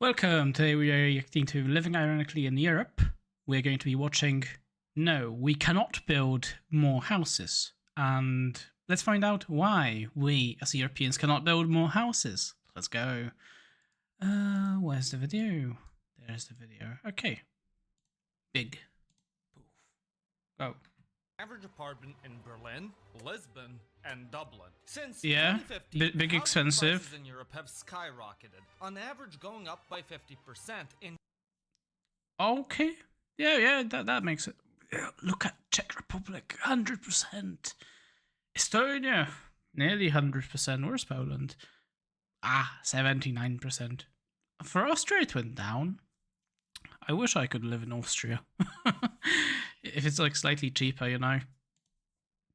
Welcome. Today we are reacting to Living Ironically in Europe. We're going to be watching No, we cannot build more houses. And let's find out why we as Europeans cannot build more houses. Let's go. Where's the video? There's the video. Okay. Big. Poof. Go. Average apartment in Berlin, Lisbon, and Dublin. Since Yeah, 2015, big expensive. prices in Europe have skyrocketed, on average going up by 50%. In Okay. Yeah, that makes it. Look at Czech Republic, 100%. Estonia, nearly 100%. Where's Poland? 79%. For Austria, it went down. I wish I could live in Austria. If it's like slightly cheaper, you know.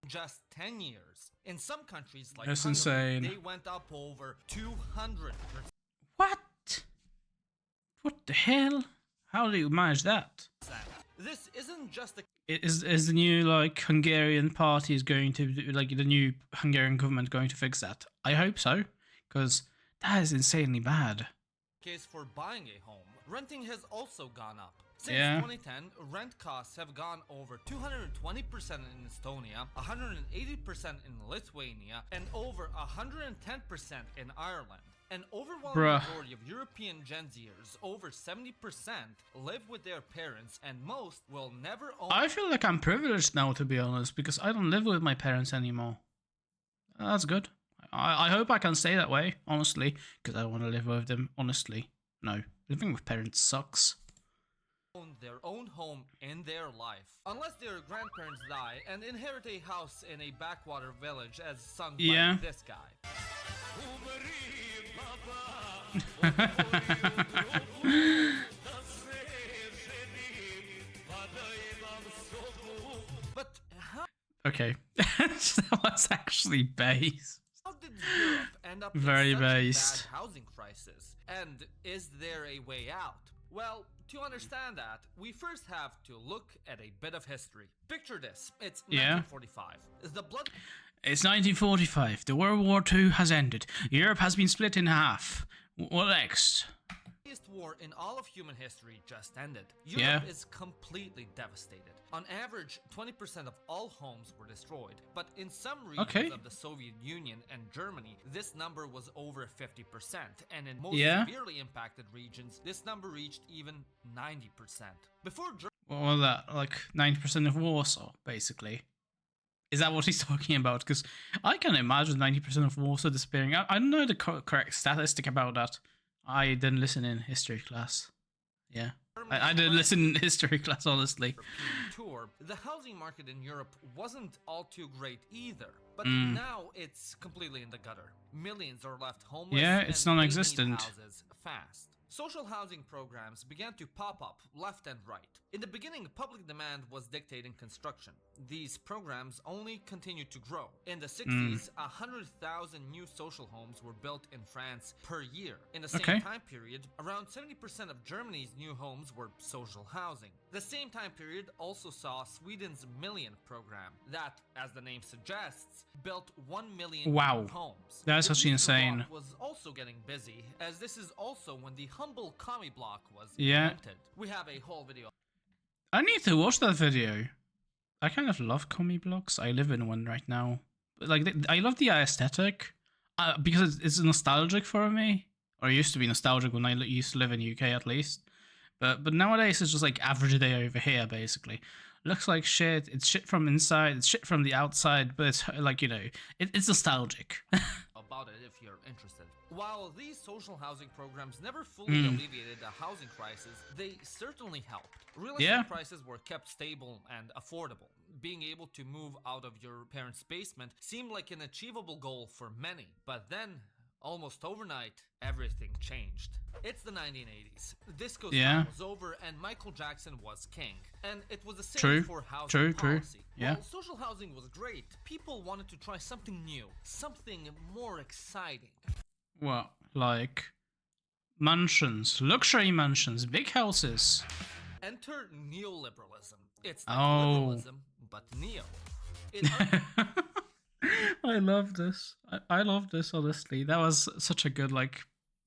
just 10 years. In some countries like That's Hungary, insane. they went up over 200%. What? What the hell? How do you manage that? This isn't just a Is the new like Hungarian party is going to like the new Hungarian government going to fix that? I hope so, because that is insanely bad. case for buying a home. Renting has also gone up. Since Yeah. 2010, rent costs have gone over 220% in Estonia, 180% in Lithuania, and over 110% in Ireland. An overwhelming majority of European Gen Zers, over 70%, live with their parents, and most will never own. I feel like I'm privileged now, to be honest, because I don't live with my parents anymore. That's good. I hope I can stay that way, honestly, because I want to live with them, honestly. No, living with parents sucks. Own their own home in their life, unless their grandparents die and inherit a house in a backwater village as sung by this guy. But how Okay, that was actually based. did Europe end up Very in such a based. bad housing crisis? And is there a way out? Well, to understand that, we first have to look at a bit of history. Picture this, it's 1945. The blood It's 1945. The World War II has ended. Europe has been split in half. What next? biggest war in all of human history just ended. Europe is completely devastated. On average, 20% of all homes were destroyed, but in some regions of the Soviet Union and Germany, this number was over 50%, and in most severely impacted regions, this number reached even 90%. Before What was that? Like 90% of Warsaw, basically. Is that what he's talking about? Because I can imagine 90% of Warsaw disappearing. I don't know the correct statistic about that. I didn't listen in history class. Yeah. I didn't listen in history class, honestly. Tour, the housing market in Europe wasn't all too great either, but now it's completely in the gutter. Millions are left homeless. Yeah, it's and non-existent. they need houses fast. Social housing programs began to pop up left and right. In the beginning, public demand was dictating construction. These programs only continued to grow. In the 60s, 100,000 new social homes were built in France per year. In the same time period, around 70% of Germany's new homes were social housing. The same time period also saw Sweden's Million program that, as the name suggests, built 1 million new homes. That's actually insane. Was also getting busy, as this is also when the humble commie block was invented. We have a whole video. I need to watch that video. I kind of love commie blocks. I live in one right now. Like, I love the aesthetic because it's nostalgic for me. Or it used to be nostalgic when I used to live in the UK, at least. But nowadays it's just like average day over here, basically. Looks like shit. It's shit from inside. It's shit from the outside. But it's like, you know, it's nostalgic. About it if you're interested. While these social housing programs never fully alleviated the housing crisis, they certainly helped. Real estate prices were kept stable and affordable. Being able to move out of your parents' basement seemed like an achievable goal for many, but then almost overnight, everything changed. It's the 1980s. Disco style was over and Michael Jackson was king. And it was the same for housing policy. While social housing was great, people wanted to try something new, something more exciting. Well, like mansions, luxury mansions, big houses. Enter neoliberalism. It's like liberalism, but neo. I love this. I love this, honestly. That was such a good, like,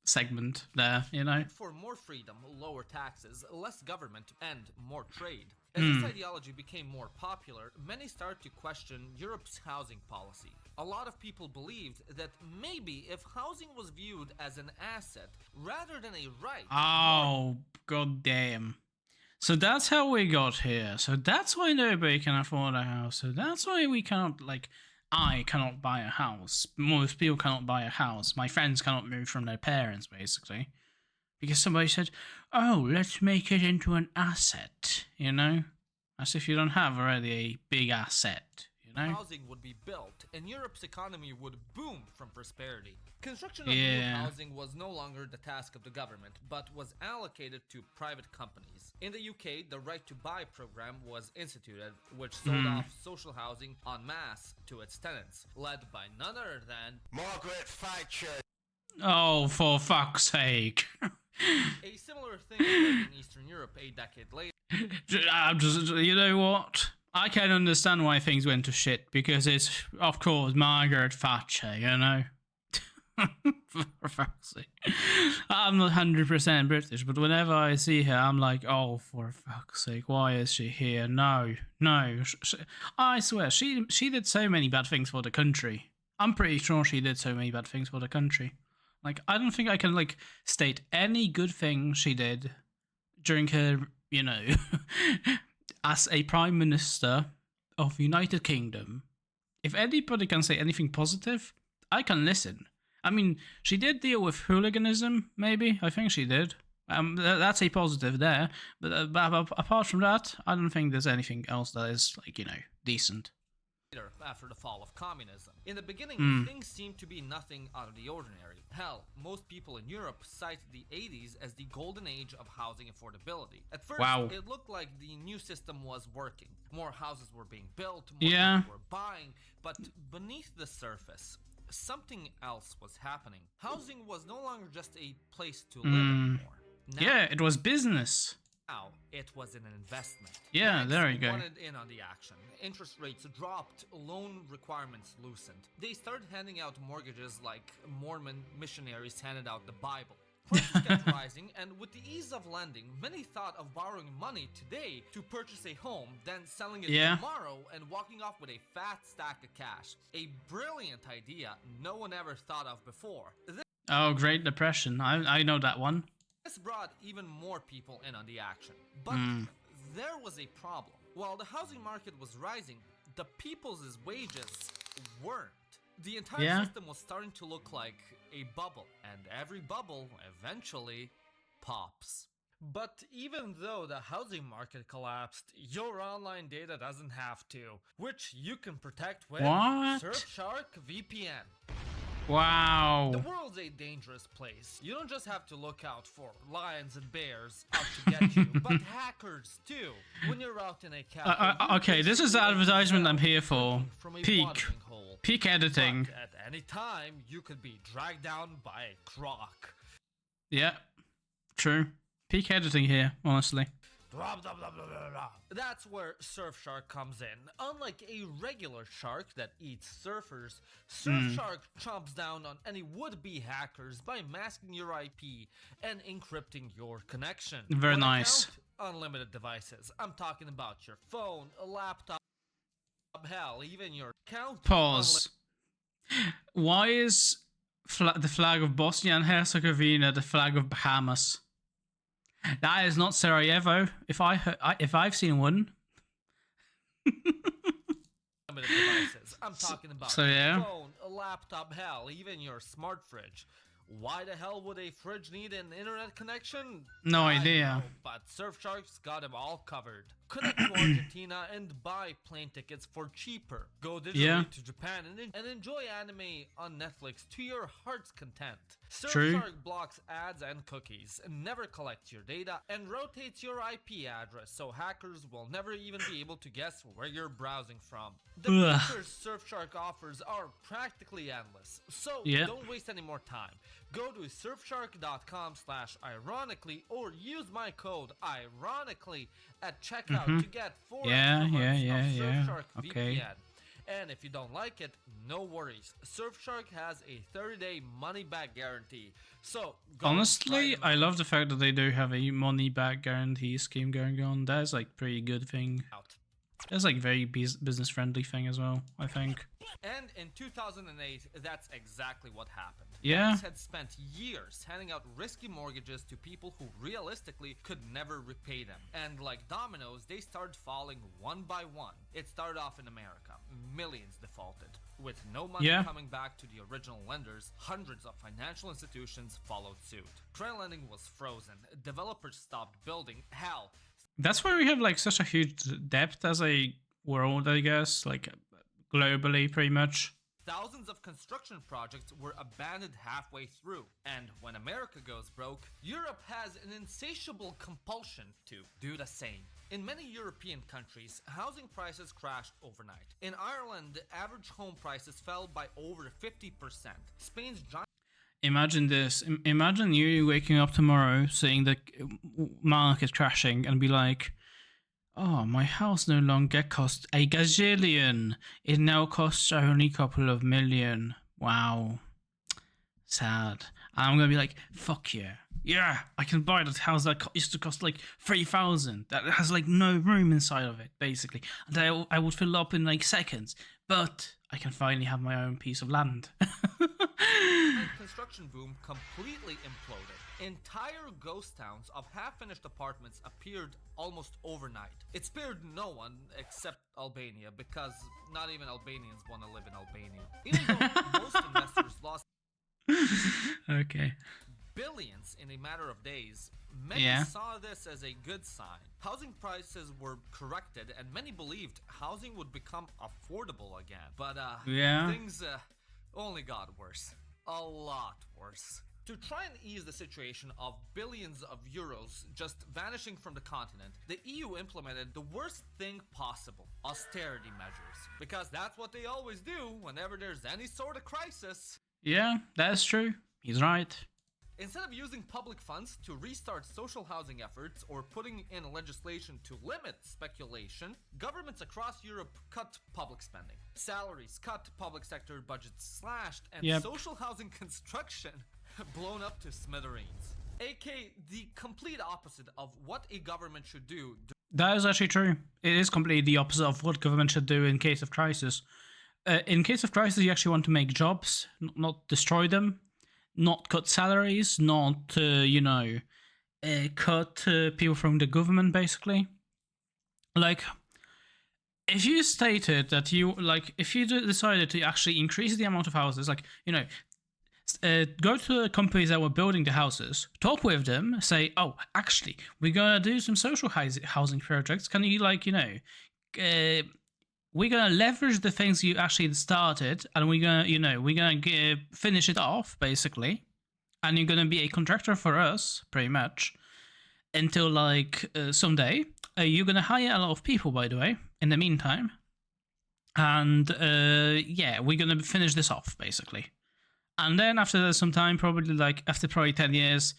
segment there, you know? For more freedom, lower taxes, less government, and more trade. As this ideology became more popular, many started to question Europe's housing policy. A lot of people believed that maybe if housing was viewed as an asset rather than a right... Oh, god damn. So that's how we got here. So that's why nobody can afford a house. So that's why we cannot, like, I cannot buy a house. Most people cannot buy a house. My friends cannot move from their parents, basically. Because somebody said, oh, let's make it into an asset, you know? As if you don't have already a big asset, you know? Housing would be built, and Europe's economy would boom from prosperity. Construction of new housing was no longer the task of the government, but was allocated to private companies. In the UK, the Right to Buy program was instituted, which sold off social housing en masse to its tenants, led by none other than Margaret Thatcher. Oh, for fuck's sake. A similar thing occurred in Eastern Europe a decade later. You know what? I can understand why things went to shit, because it's, of course, Margaret Thatcher, you know? For fuck's sake. I'm not 100% British, but whenever I see her, I'm like, oh, for fuck's sake, why is she here? No. I swear, she did so many bad things for the country. I'm pretty sure she did so many bad things for the country. Like, I don't think I can, like, state any good thing she did during her, you know, as a Prime Minister of the United Kingdom. If anybody can say anything positive, I can listen. I mean, she did deal with hooliganism, maybe. I think she did. That's a positive there. But apart from that, I don't think there's anything else that is, like, you know, decent. After the fall of communism. In the beginning, things seemed to be nothing out of the ordinary. Hell, most people in Europe cite the 80s as the golden age of housing affordability. At first, it looked like the new system was working. More houses were being built, more people were buying, but beneath the surface, something else was happening. Housing was no longer just a place to live anymore. Now, it was business. Now, it was an investment. Yeah, Banks there you go. wanted in on the action. Interest rates dropped, loan requirements loosened. They started handing out mortgages like Mormon missionaries handed out the Bible. Prices kept rising, and with the ease of lending, many thought of borrowing money today to purchase a home, then selling it tomorrow and walking off with a fat stack of cash. A brilliant idea no one ever thought of before. Oh, Great Depression. I know that one. This brought even more people in on the action. But there was a problem. While the housing market was rising, the people's wages weren't. The entire system was starting to look like a bubble, and every bubble eventually pops. But even though the housing market collapsed, your online data doesn't have to, which you can protect with Surfshark VPN. Wow. The world's a dangerous place. You don't just have to look out for lions and bears out to get you, but hackers too. When you're out in a cafe, okay, this is the advertisement I'm here for. Peak editing. But at any time, you could be dragged down by a croc. Yeah, true. Peak editing here, honestly. That's where Surfshark comes in. Unlike a regular shark that eats surfers, Surfshark chomps down on any would-be hackers by masking your IP and encrypting your connection. Very nice. Unlimited devices. I'm talking about your phone, a laptop, hell, even your account. Pause. Why is the flag of Bosnia and Herzegovina the flag of Bahamas? That is not Sarajevo. If I've seen one. Devices. I'm talking about your phone, a laptop, hell, even your smart fridge. Why the hell would a fridge need an internet connection? No idea. Know, but Surfshark's got them all covered. Connect to Argentina and buy plane tickets for cheaper. Go digitally to Japan and enjoy anime on Netflix to your heart's content. Surfshark blocks ads and cookies, never collects your data, and rotates your IP address so hackers will never even be able to guess where you're browsing from. The features Surfshark offers are practically endless, so don't waste any more time. Go to surfshark.com/ironically or use my code ironically at checkout to get 4 extra months of Surfshark VPN. And if you don't like it, no worries. Surfshark has a 30-day money-back guarantee. So, honestly, I love the fact that they do have a money-back guarantee scheme going on. That's like pretty good thing. That's like very business-friendly thing as well, I think. And in 2008, that's exactly what happened. Yeah. Banks had spent years handing out risky mortgages to people who realistically could never repay them. And like dominoes, they started falling one by one. It started off in America. Millions defaulted. With no money coming back to the original lenders, hundreds of financial institutions followed suit. Credit lending was frozen. Developers stopped building. Hell, that's why we have like such a huge debt as a world, I guess, like globally pretty much. Thousands of construction projects were abandoned halfway through. And when America goes broke, Europe has an insatiable compulsion to do the same. In many European countries, housing prices crashed overnight. In Ireland, average home prices fell by over 50%. Spain's giant... Imagine this. Imagine you waking up tomorrow, seeing the market crashing, and be like, oh, my house no longer costs a gazillion. It now costs only a couple of million. Wow. Sad. And I'm going to be like, fuck yeah. Yeah, I can buy that house that used to cost like 3,000. That has like no room inside of it, basically. And I would fill up in like seconds. But I can finally have my own piece of land. The construction boom completely imploded. Entire ghost towns of half-finished apartments appeared almost overnight. It spared no one except Albania, because not even Albanians want to live in Albania. Even though most investors lost billions in a matter of days, many saw this as a good sign. Housing prices were corrected, and many believed housing would become affordable again. But things only got worse. A lot worse. To try and ease the situation of billions of euros just vanishing from the continent, the EU implemented the worst thing possible: austerity measures. Because that's what they always do whenever there's any sort of crisis. Yeah, that's true. He's right. Instead of using public funds to restart social housing efforts or putting in legislation to limit speculation, governments across Europe cut public spending. Salaries cut, public sector budgets slashed, and social housing construction blown up to smithereens. AK, the complete opposite of what a government should do. That is actually true. It is completely the opposite of what government should do in case of crisis. In case of crisis, you actually want to make jobs, not destroy them. Not cut salaries, not, cut people from the government, basically. Like, if you stated that if you decided to actually increase the amount of houses, go to the companies that were building the houses, talk with them, say, oh, actually, we're gonna do some social housing projects. Can you, we're gonna leverage the things you actually started, and we're gonna finish it off, basically. And you're gonna be a contractor for us, pretty much, until someday. You're gonna hire a lot of people, by the way, in the meantime. And we're gonna finish this off, basically. And then after some time, after 10 years,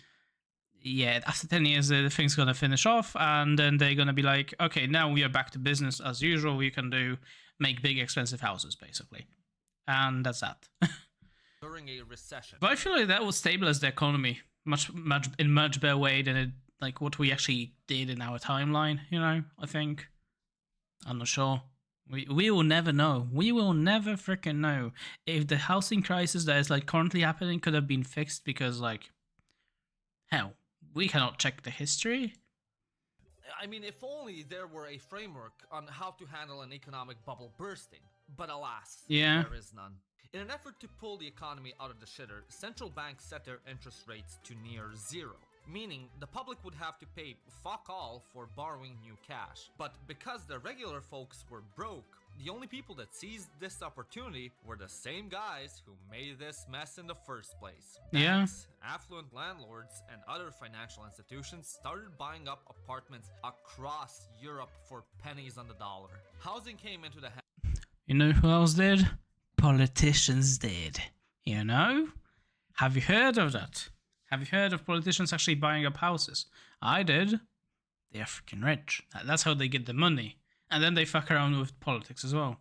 after 10 years, the thing's gonna finish off, and then they're gonna be like, okay, now we are back to business as usual. We can make big, expensive houses, basically. And that's that. During a recession. But I feel like that would stabilize the economy in much better way than what we actually did in our timeline, I think. I'm not sure. We will never know. We will never freaking know if the housing crisis that is currently happening could have been fixed, because hell, we cannot check the history. I mean, if only there were a framework on how to handle an economic bubble bursting. But alas, there is none. In an effort to pull the economy out of the shitter, central banks set their interest rates to near zero, meaning the public would have to pay fuck all for borrowing new cash. But because the regular folks were broke, the only people that seized this opportunity were the same guys who made this mess in the first place. Banks, affluent landlords, and other financial institutions started buying up apartments across Europe for pennies on the dollar. Housing came into the You know who else did? Politicians did. Have you heard of that? Have you heard of politicians actually buying up houses? I did. They're freaking rich. That's how they get the money. And then they fuck around with politics as well.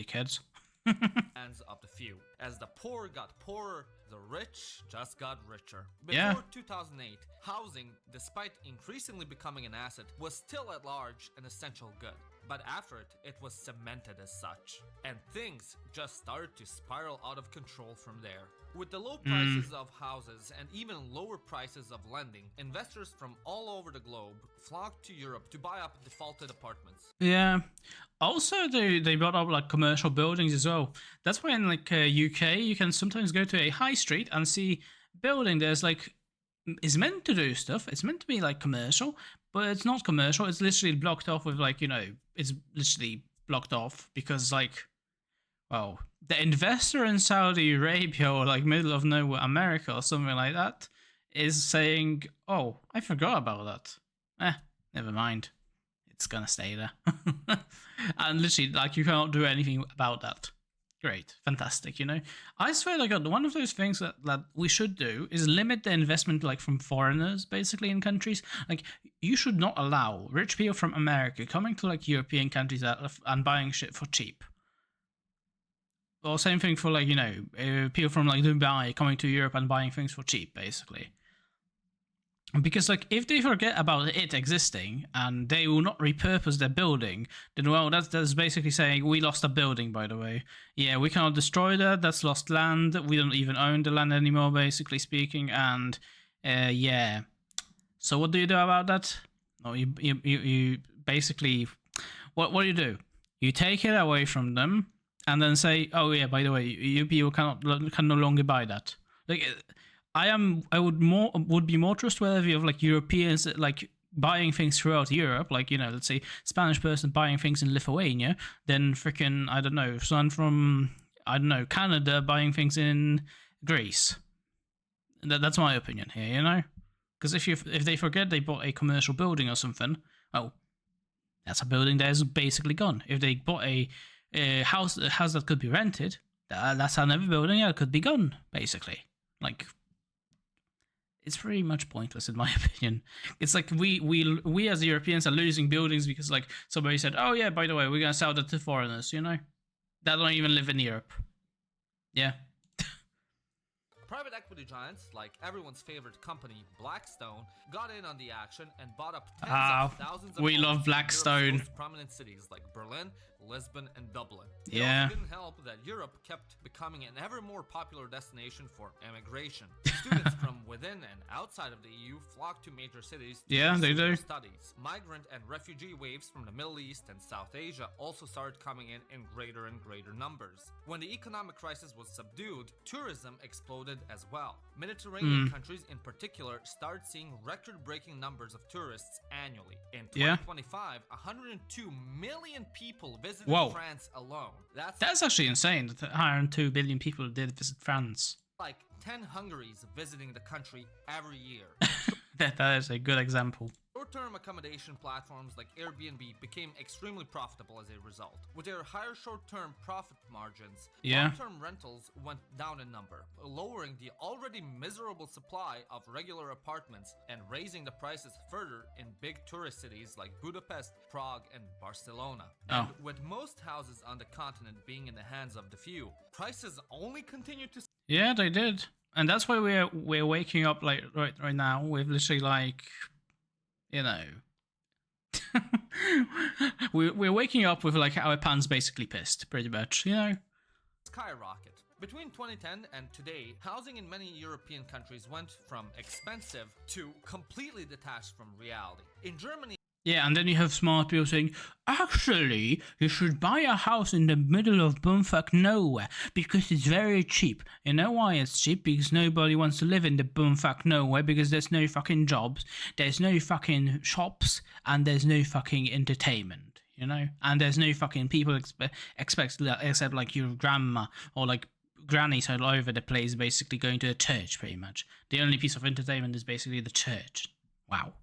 Dickheads. Hands of the few. As the poor got poorer, the rich just got richer. Before 2008, housing, despite increasingly becoming an asset, was still at large an essential good. But after it, it was cemented as such. And things just started to spiral out of control from there. With the low prices of houses and even lower prices of lending, investors from all over the globe flocked to Europe to buy up defaulted apartments. Yeah. Also, they brought up like commercial buildings as well. That's why in like UK, you can sometimes go to a high street and see building. There's like, it's meant to do stuff. It's meant to be like commercial, but it's not commercial. It's literally blocked off with like, you know, it's literally blocked off because like, well, the investor in Saudi Arabia or like middle of nowhere America or something like that is saying, oh, I forgot about that. Never mind. It's gonna stay there. And literally, like, you cannot do anything about that. Great. Fantastic, you know? I swear to God, one of those things that we should do is limit the investment, like, from foreigners, basically, in countries. Like, you should not allow rich people from America coming to, like, European countries and buying shit for cheap. Or same thing for, like, you know, people from, like, Dubai coming to Europe and buying things for cheap, basically. Because, like, if they forget about it existing and they will not repurpose their building, then, well, that's basically saying, we lost a building, by the way. Yeah, we cannot destroy that. That's lost land. We don't even own the land anymore, basically speaking. And, yeah. So what do you do about that? No, you basically, what do you do? You take it away from them and then say, oh, yeah, by the way, you people can no longer buy that. Like, I would be more trustworthy of like Europeans like buying things throughout Europe, like, you know, let's say Spanish person buying things in Lithuania, than freaking, I don't know, someone from, I don't know, Canada buying things in Greece. That's my opinion here, you know? Because if they forget they bought a commercial building or something, oh, that's a building that is basically gone. If they bought a house that could be rented, that's another building that could be gone, basically. Like, it's pretty much pointless in my opinion. It's like we as Europeans are losing buildings because like somebody said, oh yeah, by the way, we're gonna sell that to foreigners, you know, that don't even live in Europe. Yeah. Private equity giants, like everyone's favorite company, Blackstone, got in on the action and bought up tens of thousands of we homes love Blackstone. In Europe's most prominent cities like Berlin, Lisbon, and Dublin. Yeah. It also didn't help that Europe kept becoming an ever more popular destination for immigration. Students from within and outside of the EU flocked to major cities to pursue their studies. Migrant and refugee waves from the Middle East and South Asia also started coming in greater and greater numbers. When the economic crisis was subdued, tourism exploded as well. Mediterranean countries in particular started seeing record-breaking numbers of tourists annually. In 2025, 102 million people visited France alone. That's actually insane that 102 billion people did visit France. Like 10 Hungaries visiting the country every year. That is a good example. Short-term accommodation platforms like Airbnb became extremely profitable as a result. With their higher short-term profit margins, long-term rentals went down in number, lowering the already miserable supply of regular apartments and raising the prices further in big tourist cities like Budapest, Prague, and Barcelona. And with most houses on the continent being in the hands of the few, prices only continued to... Yeah, they did. And that's why we're waking up like right now with literally like, you know, we're waking up with like our pants basically pissed, pretty much, you know. Skyrocket. Between 2010 and today, housing in many European countries went from expensive to completely detached from reality. In Germany, yeah, and then you have smart people saying, actually, you should buy a house in the middle of bumfuck nowhere because it's very cheap. You know why it's cheap? Because nobody wants to live in the bumfuck nowhere because there's no fucking jobs, there's no fucking shops, and there's no fucking entertainment, you know? And there's no fucking people except like your grandma or like grannies all over the place basically going to a church, pretty much. The only piece of entertainment is basically the church. Wow.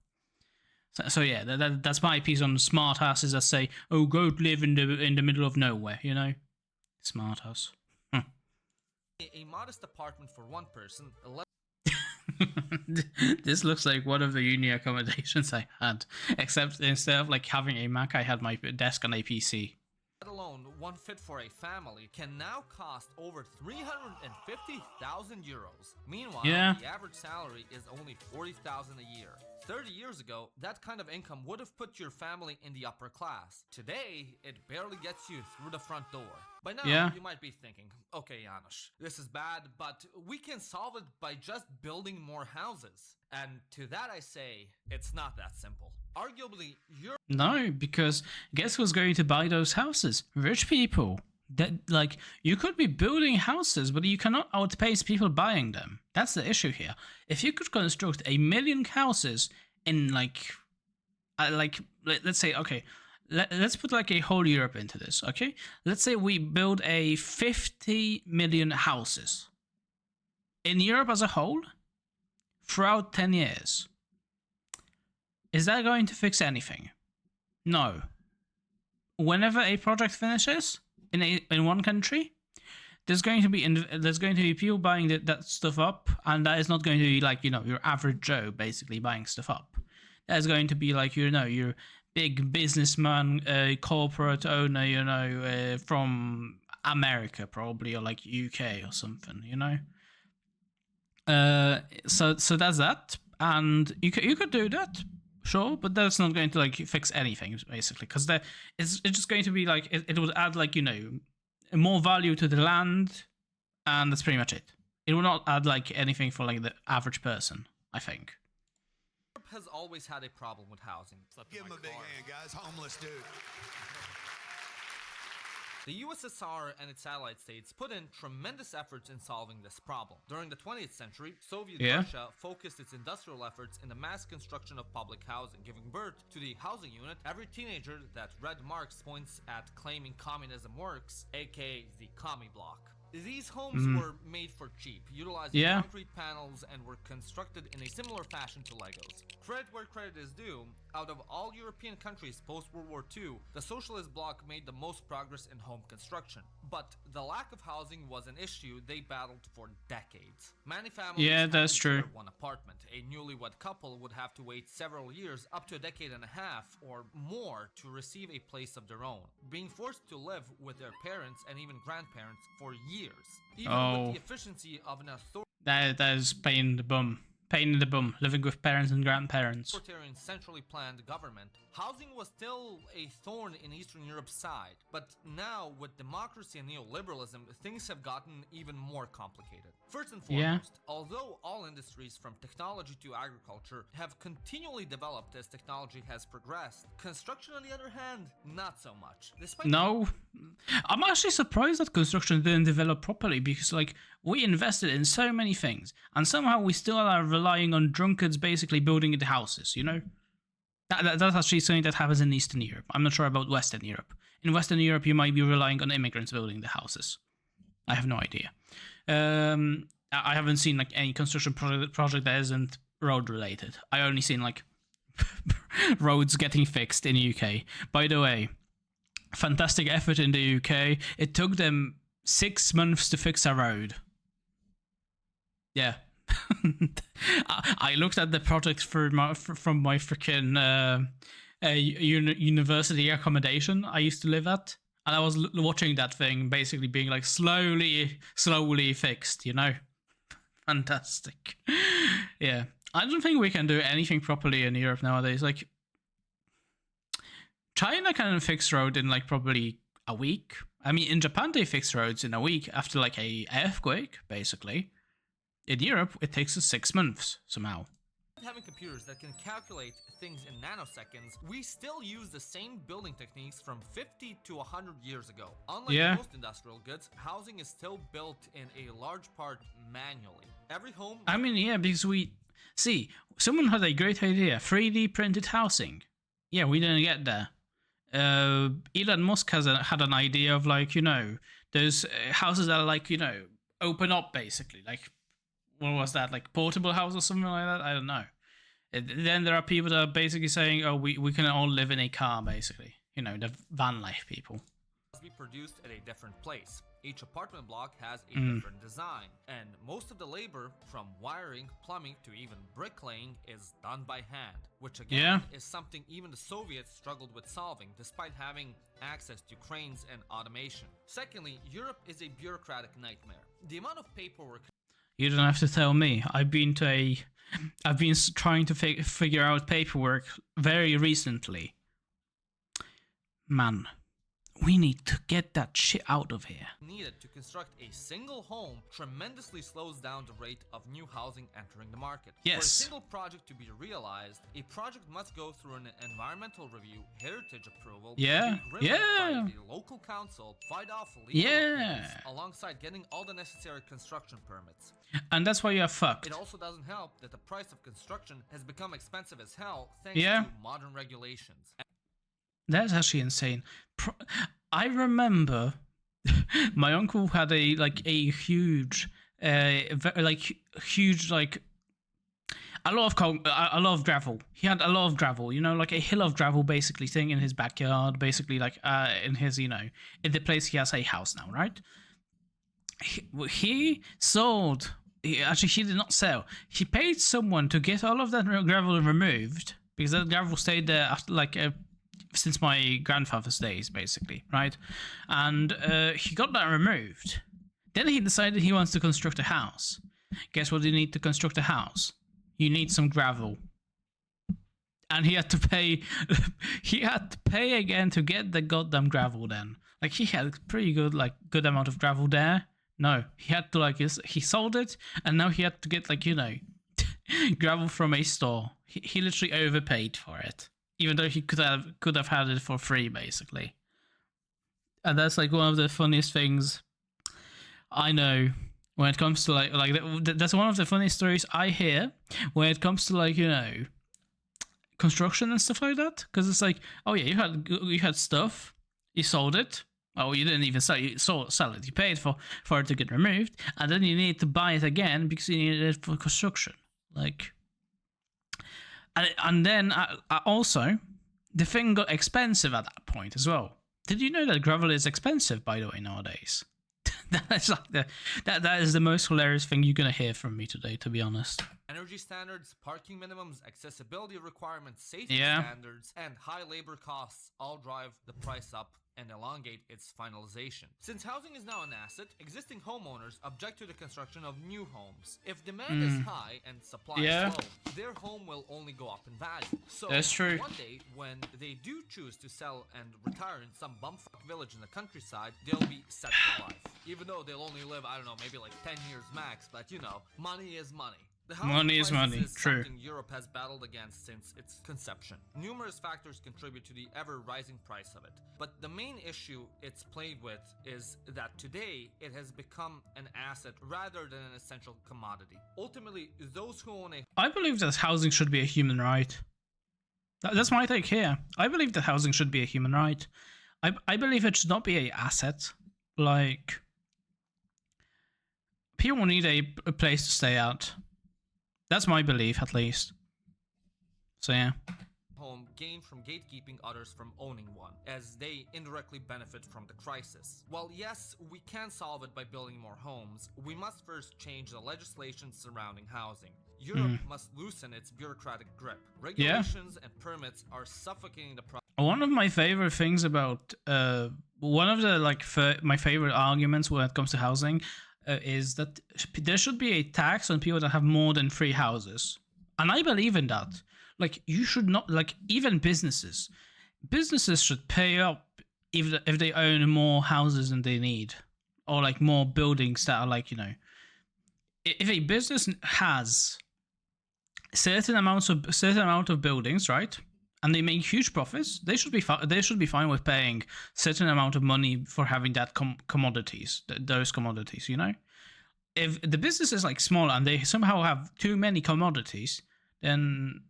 So yeah, that's my piece on smart asses that say, "Oh, go live in the middle of nowhere," you know, smart ass. A modest apartment for one person. This looks like one of the uni accommodations I had, except instead of like having a Mac, I had my desk on a PC. Let alone one fit for a family can now cost over 350,000 euros. Meanwhile, the average salary is only 40,000 a year. 30 years ago, that kind of income would have put your family in the upper class. Today, it barely gets you through the front door. By now, you might be thinking, okay, Janusz, this is bad, but we can solve it by just building more houses. And to that I say, it's not that simple. Arguably, you're... No, because guess who's going to buy those houses? Rich people. That, like, you could be building houses, but you cannot outpace people buying them. That's the issue here. If you could construct 1 million houses in, let's say, okay, let's put like a whole Europe into this, okay? Let's say we build a 50 million houses in Europe as a whole throughout 10 years. Is that going to fix anything? No. Whenever a project finishes in one country, there's going to be people buying that stuff up, and that is not going to be like, you know, your average Joe basically buying stuff up. There's going to be like, you know, your big businessman, corporate owner, you know, from America probably, or like UK or something, you know. So that's that, and you could do that. Sure, but that's not going to like fix anything basically, because it's just going to be like it would add like, you know, more value to the land, and that's pretty much it. It will not add like anything for like the average person, I think. Europe has always had a problem with housing. Give him a big hand, guys. Homeless dude. The USSR and its allied states put in tremendous efforts in solving this problem. During the 20th century, Soviet Russia focused its industrial efforts in the mass construction of public housing, giving birth to the housing unit every teenager that read Marx points at claiming communism works, aka the commie block. These homes were made for cheap, utilizing concrete panels, and were constructed in a similar fashion to Legos. Credit where credit is due, out of all European countries post-World War II, the socialist bloc made the most progress in home construction. But the lack of housing was an issue they battled for decades. Many families that's true. Share one apartment. A newlywed couple would have to wait several years, up to a decade and a half or more, to receive a place of their own, being forced to live with their parents and even grandparents for years. Even with the efficiency of an that is pain in the bum. Pain in the bum, living with parents and grandparents. Authoritarian, centrally planned government, housing was still a thorn in Eastern Europe's side. But now, with democracy and neoliberalism, things have gotten even more complicated. First and foremost, although all industries from technology to agriculture have continually developed as technology has progressed, construction, on the other hand, not so much. No, I'm actually surprised that construction didn't develop properly, because like we invested in so many things, and somehow we still are relying on drunkards basically building the houses, you know? That's actually something that happens in Eastern Europe. I'm not sure about Western Europe. In Western Europe, you might be relying on immigrants building the houses. I have no idea. I haven't seen like any construction project that isn't road related. I only seen like roads getting fixed in the UK. By the way, fantastic effort in the UK. It took them 6 months to fix a road. Yeah. I looked at the project from my freaking university accommodation I used to live at, and I was watching that thing basically being like slowly fixed, you know? Fantastic. Yeah. I don't think we can do anything properly in Europe nowadays. Like, China can fix road in like probably a week. I mean, in Japan they fix roads in a week after like a earthquake, basically. In Europe, it takes us 6 months somehow. Having computers that can calculate things in nanoseconds, we still use the same building techniques from 50 to 100 years ago. Unlike most industrial goods, housing is still built in a large part manually. Every home... I mean, yeah, because someone had a great idea, 3D printed housing. Yeah, we didn't get there. Elon Musk had an idea of like, you know, there's houses that are like, you know, open up basically, like, what was that, like portable house or something like that? I don't know. Then there are people that are basically saying, oh, we can all live in a car, basically. You know, the van life people. Must be produced at a different place. Each apartment block has a different design, and most of the labor, from wiring, plumbing, to even bricklaying, is done by hand, which again is something even the Soviets struggled with solving, despite having access to cranes and automation. Secondly, Europe is a bureaucratic nightmare. The amount of paperwork... You don't have to tell me. I've been trying to figure out paperwork very recently. Man, we need to get that shit out of here. Needed to construct a single home tremendously slows down the rate of new housing entering the market. Yes. For a single project to be realized, a project must go through an environmental review, heritage approval, be reviewed by the local council, fight off legal appeals, alongside getting all the necessary construction permits. And that's why you're fucked. It also doesn't help that the price of construction has become expensive as hell thanks to modern regulations. That's actually insane. I remember my uncle had a huge a lot of gravel. He had a lot of gravel, you know, like a hill of gravel basically thing in his backyard, basically like in his, you know, in the place he has a house now, right? He sold, actually he did not sell. He paid someone to get all of that gravel removed because that gravel stayed there after since my grandfather's days, basically, right? And he got that removed. Then he decided he wants to construct a house. Guess what you need to construct a house? You need some gravel. And he had to pay again to get the goddamn gravel then. Like, he had a pretty good amount of gravel there. No, he had to he sold it, and now he had to get gravel from a store. He literally overpaid for it. Even though he could have had it for free, basically. And that's one of the funniest things I know when it comes to that's one of the funniest stories I hear when it comes to construction and stuff like that. Because it's oh yeah, you had stuff, you sold it. Oh, you didn't even sell it. Sell it. You paid for it to get removed, and then you need to buy it again because you needed it for construction. And then also, the thing got expensive at that point as well. Did you know that gravel is expensive, by the way, nowadays? That is the most hilarious thing you're gonna hear from me today, to be honest. Energy standards, parking minimums, accessibility requirements, safety standards, and high labor costs all drive the price up and elongate its finalization. Since housing is now an asset, existing homeowners object to the construction of new homes. If demand is high and supply is low, their home will only go up in value. So that's true. One day, when they do choose to sell and retire in some bumfuck village in the countryside, they'll be set for life. Even though they'll only live, I don't know, maybe 10 years max, but you know, money is money. Money is money, true. Something Europe has battled against since its conception. Numerous factors contribute to the ever-rising price of it. But the main issue it's played with is that today it has become an asset rather than an essential commodity. Ultimately, those who own I believe that housing should be a human right. That's my take here. I believe that housing should be a human right. I believe it should not be an asset. People need a place to stay at. That's my belief, at least. So yeah. Home gain from gatekeeping others from owning one, as they indirectly benefit from the crisis. While yes, we can solve it by building more homes, we must first change the legislation surrounding housing. Europe must loosen its bureaucratic grip. Regulations and permits are suffocating the process. One of my favorite things about one of the my favorite arguments when it comes to housing is that there should be a tax on people that have more than 3 houses. And I believe in that. You should not, even businesses should pay up if they own more houses than they need. Or more buildings that are if a business has certain amount of buildings, right? And they make huge profits, they should be fine with paying certain amount of money for having that those commodities, you know? If the business is small and they somehow have too many commodities, then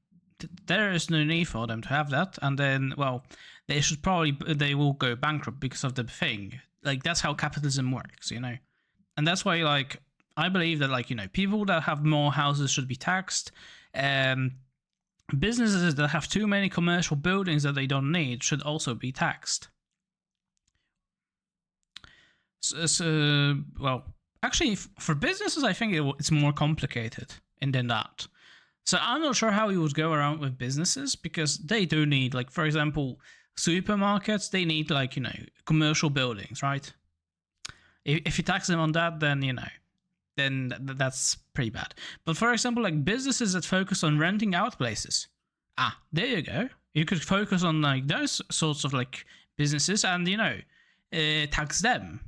there is no need for them to have that, and then they will go bankrupt because of the thing. That's how capitalism works, you know? And that's why I believe that people that have more houses should be taxed. Businesses that have too many commercial buildings that they don't need should also be taxed. Well, actually, for businesses, I think it's more complicated than that. So I'm not sure how you would go around with businesses, because they do need, like, for example, supermarkets, they need, like, commercial buildings, right? If you tax them on that, then, then that's pretty bad. But for example, like businesses that focus on renting out places, there you go. You could focus on like those sorts of like businesses and, tax them.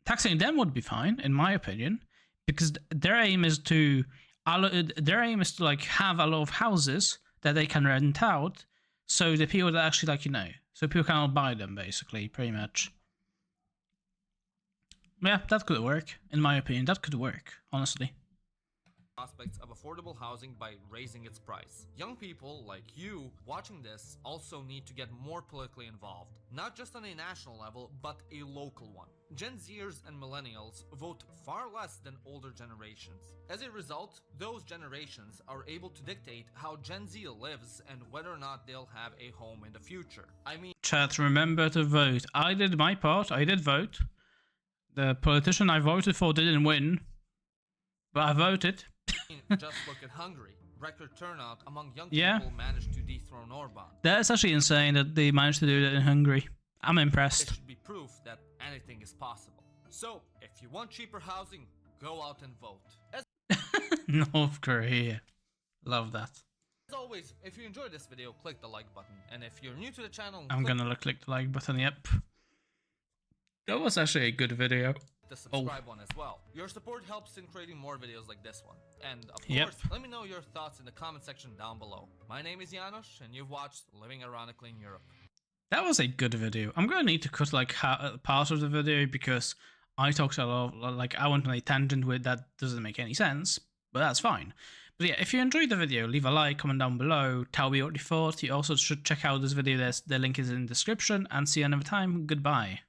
Taxing them would be fine, in my opinion, because their aim is to like have a lot of houses that they can rent out, so the people that actually like so people cannot buy them, basically, pretty much. Yeah, that could work, in my opinion. That could work, honestly. Prospects of affordable housing by raising its price. Young people like you watching this also need to get more politically involved, not just on a national level, but a local one. Gen Zers and millennials vote far less than older generations. As a result, those generations are able to dictate how Gen Z lives and whether or not they'll have a home in the future. Chat, remember to vote. I did my part. I did vote. The politician I voted for didn't win, but I voted. Just look at Hungary. Record turnout among young people managed to dethrone Orban. That's actually insane that they managed to do that in Hungary. I'm impressed. It should be proof that anything is possible. So, if you want cheaper housing, go out and vote. North Korea. Love that. As always, if you enjoyed this video, click the like button. And if you're new to the channel, I'm gonna click the like button, yep. That was actually a good video. The subscribe one as well. Your support helps in creating more videos like this one. And of course, let me know your thoughts in the comment section down below. My name is Janos, and you've watched Living Ironically in Europe. That was a good video. I'm gonna need to cut like part of the video because I talked a lot, like I went on a tangent with that doesn't make any sense, but that's fine. But yeah, if you enjoyed the video, leave a like, comment down below, tell me what you thought. You also should check out this video, the link is in the description, and see you another time. Goodbye.